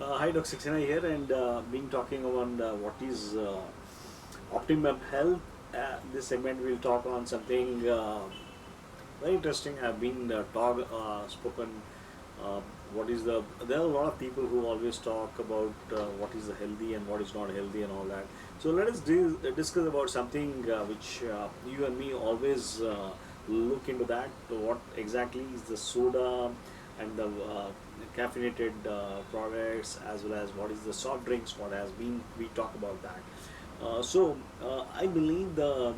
Hi, Dr. Saxena here, and being talking on what is optimum health. This segment we'll talk on something very interesting. Have been spoken. What is the? There are a lot of people who always talk about what is the healthy and what is not healthy and all that. So let us discuss about something which you and me always look into that. What exactly is the soda and the caffeinated products, as well as what is the soft drinks? What has been we talk about that. I believe the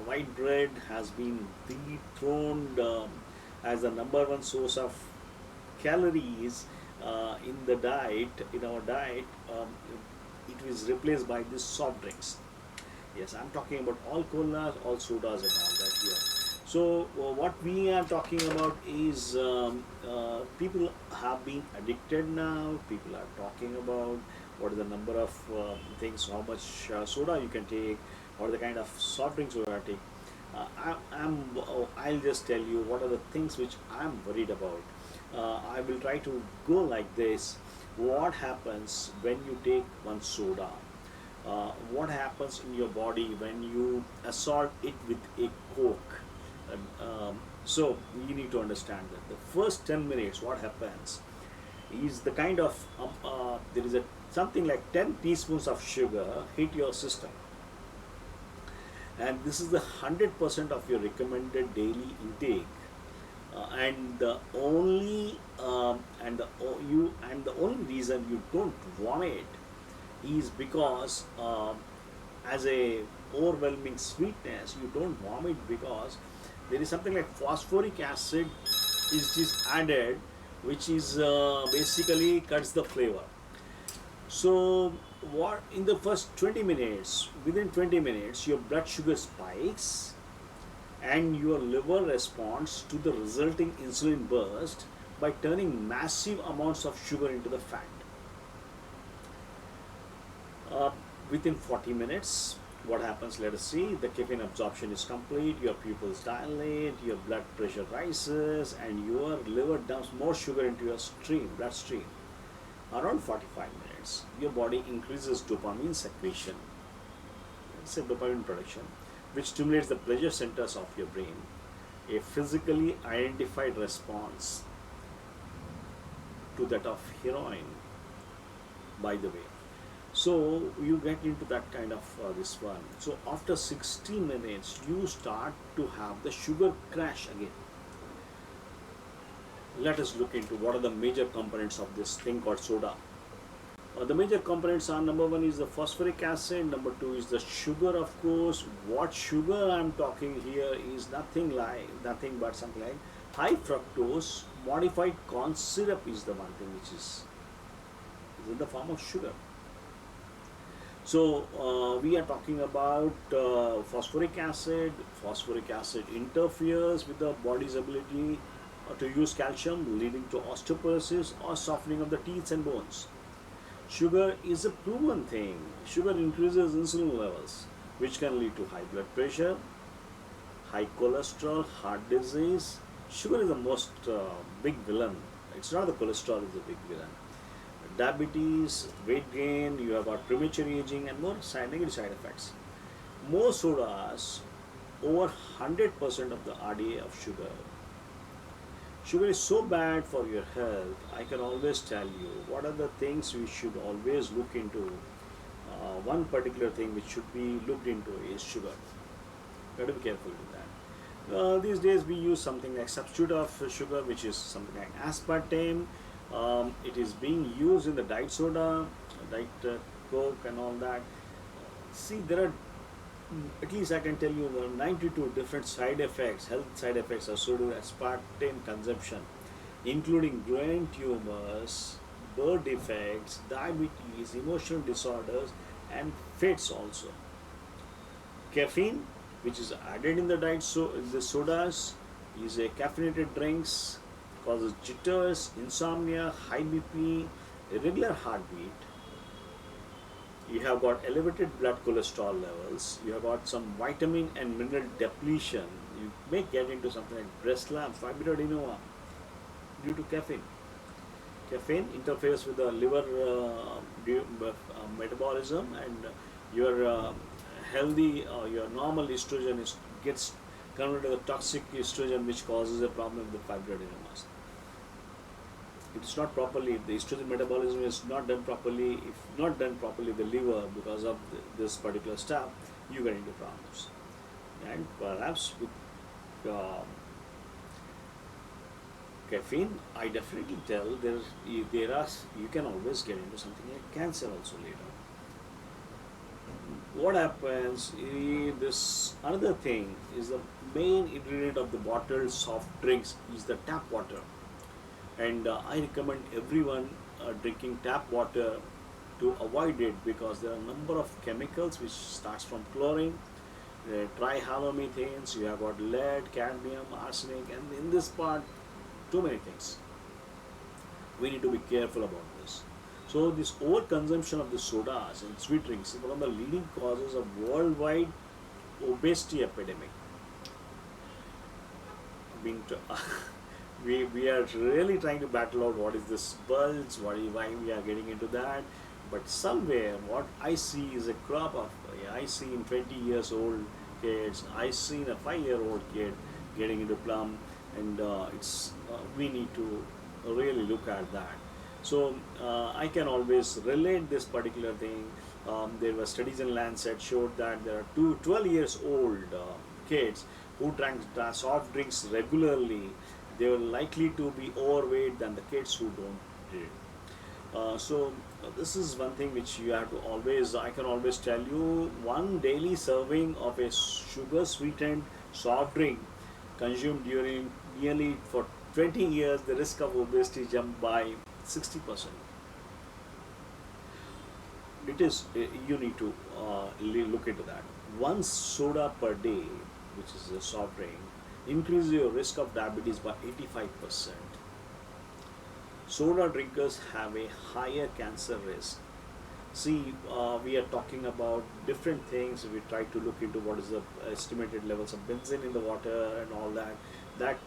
white bread has been dethroned as the number one source of calories in the diet. In our diet, it is replaced by these soft drinks. Yes, I'm talking about all colas, all sodas, and all that here. So, what we are talking about is people have been addicted now. People are talking about what is the number of things, how much soda you can take, or the kind of soft drinks you are taking. I'll just tell you what are the things which I'm worried about. I will try to go like this. What happens when you take one soda? What happens in your body when you assault it with a coke? So you need to understand that the first 10 minutes, what happens is the kind of there is a something like 10 teaspoons of sugar hit your system, and this is the 100% of your recommended daily intake. And the only and the o- you and the only reason you don't vomit is because as a overwhelming sweetness you don't vomit because there is something like phosphoric acid is added, which is basically cuts the flavor. So what in the first 20 minutes, within 20 minutes your blood sugar spikes and your liver responds to the resulting insulin burst by turning massive amounts of sugar into the fat. Uh, Within 40 minutes, what happens? Let us see. The caffeine absorption is complete, your pupils dilate, your blood pressure rises, and your liver dumps more sugar into your bloodstream. Around 45 minutes, your body increases dopamine secretion, it's a dopamine production, which stimulates the pleasure centers of your brain, a physically identified response to that of heroin, by the way. So you get into that kind of this one. So after 60 minutes, you start to have the sugar crash again. Let us look into what are the major components of this thing called soda. The major components are: number one is the phosphoric acid, number two is the sugar, of course. What sugar I'm talking here is nothing but something like high fructose modified corn syrup is the one thing which is in the form of sugar. So we are talking about phosphoric acid. Phosphoric acid interferes with the body's ability to use calcium, leading to osteoporosis or softening of the teeth and bones. Sugar is a proven thing. Sugar increases insulin levels, which can lead to high blood pressure, high cholesterol, heart disease. Sugar is the most big villain. It's not the cholesterol is the big villain. Diabetes, weight gain, you have got premature aging, and more negative side effects. Most sodas, over 100% of the RDA of sugar. Sugar is so bad for your health. I can always tell you what are the things we should always look into. One particular thing which should be looked into is sugar. You have to be careful with that. These days we use something like substitute of sugar, which is something like aspartame. It is being used in the diet soda, diet coke, and all that. See, there are at least I can tell you 92 different side effects, health side effects associated with aspartame consumption, including brain tumors, birth defects, diabetes, emotional disorders, and fits also. Caffeine, which is added in the the sodas, is a caffeinated drinks, causes jitters, insomnia, high BP, irregular heartbeat. You have got elevated blood cholesterol levels. You have got some vitamin and mineral depletion. You may get into something like breast lump, fibroadenoma due to caffeine. Caffeine interferes with the liver metabolism, and your healthy, your normal estrogen gets converted to the toxic estrogen, which causes a problem with the fibroadenoma. It is not properly, if the estrogen metabolism is not done properly, if not done properly, the liver, because of this particular step, you get into problems. And perhaps with caffeine, I definitely tell there are, you can always get into something like cancer also later. What happens? This another thing is the main ingredient of the bottled soft drinks is the tap water, and I recommend everyone drinking tap water to avoid it, because there are a number of chemicals which starts from chlorine, trihalomethanes, you have got lead, cadmium, arsenic, and in this part, too many things. We need to be careful about this. So this overconsumption of the sodas and sweet drinks is one of the leading causes of worldwide obesity epidemic. Being we are really trying to battle out what is this bulge, why we are getting into that. But somewhere, what I see is a crop of, I see in 20 years old kids, I see in a 5-year-old kid getting into plum, and we need to really look at that. So I can always relate this particular thing. There were studies in Lancet showed that there are 12 years old kids who drank soft drinks regularly. They were likely to be overweight than the kids who don't did. This is one thing which you have to always, I can always tell you, one daily serving of a sugar sweetened soft drink consumed during nearly for 20 years, the risk of obesity jumped by 60%. It is, you need to look into that. One soda per day, which is a soft drink, increases your risk of diabetes by 85%. Soda drinkers have a higher cancer risk. See, we are talking about different things. We try to look into what is the estimated levels of benzene in the water and all that. That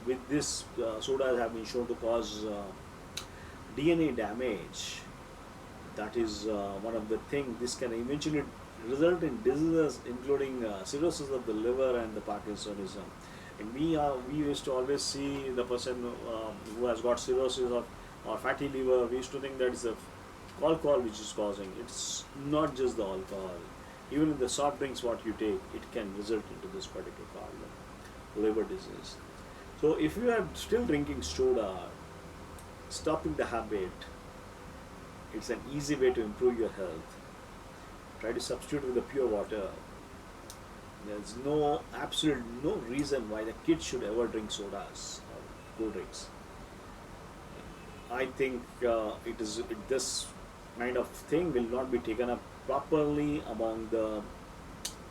with this, sodas have been shown to cause DNA damage. That is one of the things. This can eventually result in diseases including cirrhosis of the liver and the Parkinsonism. And we used to always see the person who has got cirrhosis or fatty liver. We used to think that it's the alcohol which is causing. It's not just the alcohol. Even in the soft drinks what you take, it can result into this particular problem, liver disease. So if you are still drinking soda, stopping the habit, it's an easy way to improve your health. Try to substitute with the pure water. There's absolute no reason why the kids should ever drink sodas or cool drinks. I think this kind of thing will not be taken up properly among the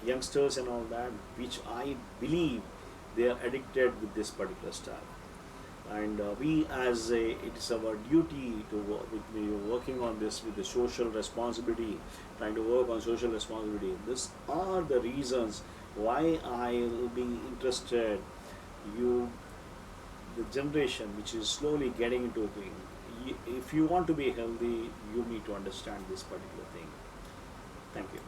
youngsters and all that, which I believe they are addicted with this particular stuff. And it is our duty to working on this with the social responsibility, trying to work on social responsibility. These are the reasons why I will be interested. The generation which is slowly getting into thing. If you want to be healthy, you need to understand this particular thing. Thank you.